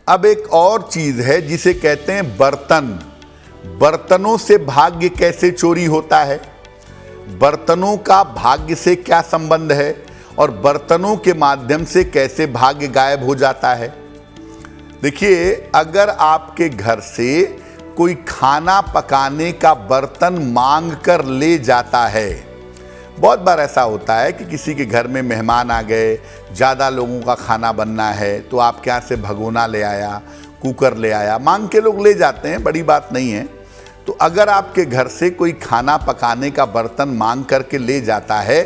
अब एक और चीज है जिसे कहते हैं बर्तन। बर्तनों से भाग्य कैसे चोरी होता है, बर्तनों का भाग्य से क्या संबंध है और बर्तनों के माध्यम से कैसे भाग्य गायब हो जाता है। देखिए, अगर आपके घर से कोई खाना पकाने का बर्तन मांग कर ले जाता है, बहुत बार ऐसा होता है कि किसी के घर में मेहमान आ गए, ज़्यादा लोगों का खाना बनना है, तो आपके यहाँ से भगोना ले आया, कुकर ले आया, मांग के लोग ले जाते हैं, बड़ी बात नहीं है। तो अगर आपके घर से कोई खाना पकाने का बर्तन मांग करके ले जाता है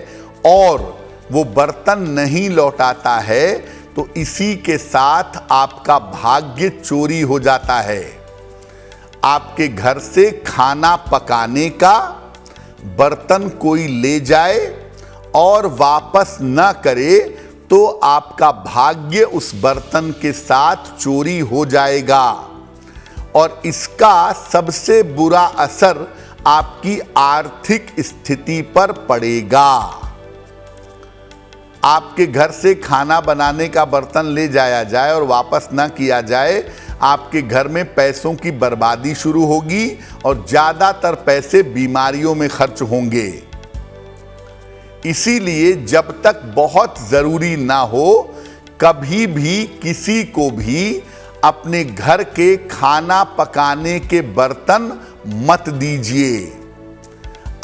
और वो बर्तन नहीं लौटाता है, तो इसी के साथ आपका भाग्य चोरी हो जाता है। आपके घर से खाना पकाने का बर्तन कोई ले जाए और वापस न करे तो आपका भाग्य उस बर्तन के साथ चोरी हो जाएगा और इसका सबसे बुरा असर आपकी आर्थिक स्थिति पर पड़ेगा। आपके घर से खाना बनाने का बर्तन ले जाया जाए और वापस ना किया जाए, आपके घर में पैसों की बर्बादी शुरू होगी और ज़्यादातर पैसे बीमारियों में खर्च होंगे। इसीलिए जब तक बहुत ज़रूरी ना हो, कभी भी किसी को भी अपने घर के खाना पकाने के बर्तन मत दीजिए।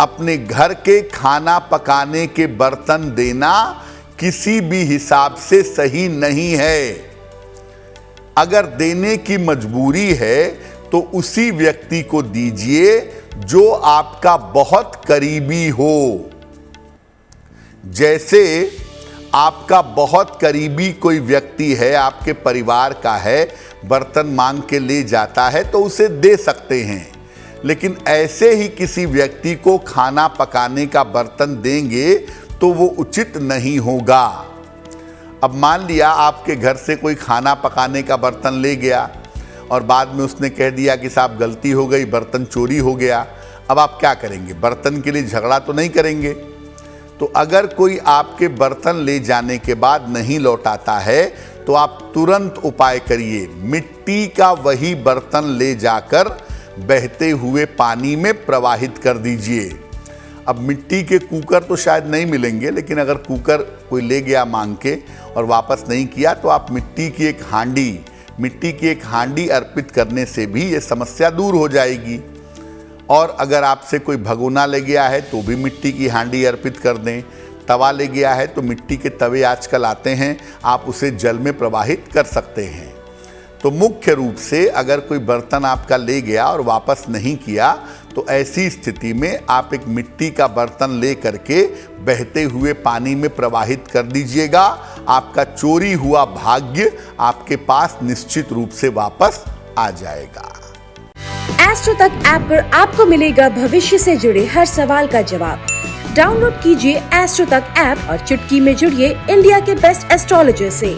अपने घर के खाना पकाने के बर्तन देना किसी भी हिसाब से सही नहीं है। अगर देने की मजबूरी है तो उसी व्यक्ति को दीजिए जो आपका बहुत करीबी हो। जैसे आपका बहुत करीबी कोई व्यक्ति है, आपके परिवार का है, बर्तन मांग के ले जाता है तो उसे दे सकते हैं, लेकिन ऐसे ही किसी व्यक्ति को खाना पकाने का बर्तन देंगे तो वो उचित नहीं होगा। अब मान लिया आपके घर से कोई खाना पकाने का बर्तन ले गया और बाद में उसने कह दिया कि साहब गलती हो गई, बर्तन चोरी हो गया। अब आप क्या करेंगे? बर्तन के लिए झगड़ा तो नहीं करेंगे। तो अगर कोई आपके बर्तन ले जाने के बाद नहीं लौटाता है तो आप तुरंत उपाय करिए, मिट्टी का वही बर्तन ले जाकर बहते हुए पानी में प्रवाहित कर दीजिए। अब मिट्टी के कुकर तो शायद नहीं मिलेंगे, लेकिन अगर कुकर कोई ले गया मांग के और वापस नहीं किया तो आप मिट्टी की एक हांडी अर्पित करने से भी ये समस्या दूर हो जाएगी। और अगर आपसे कोई भगोना ले गया है तो भी मिट्टी की हांडी अर्पित कर दें। तवा ले गया है तो मिट्टी के तवे आजकल आते हैं, आप उसे जल में प्रवाहित कर सकते हैं। तो मुख्य रूप से अगर कोई बर्तन आपका ले गया और वापस नहीं किया तो ऐसी स्थिति में आप एक मिट्टी का बर्तन ले करके बहते हुए पानी में प्रवाहित कर दीजिएगा। आपका चोरी हुआ भाग्य आपके पास निश्चित रूप से वापस आ जाएगा। एस्ट्रो तक ऐप पर आपको मिलेगा भविष्य से जुड़े हर सवाल का जवाब। डाउनलोड कीजिए एस्ट्रो तक ऐप और चुटकी में जुड़िए इंडिया के बेस्ट एस्ट्रोलॉजर से।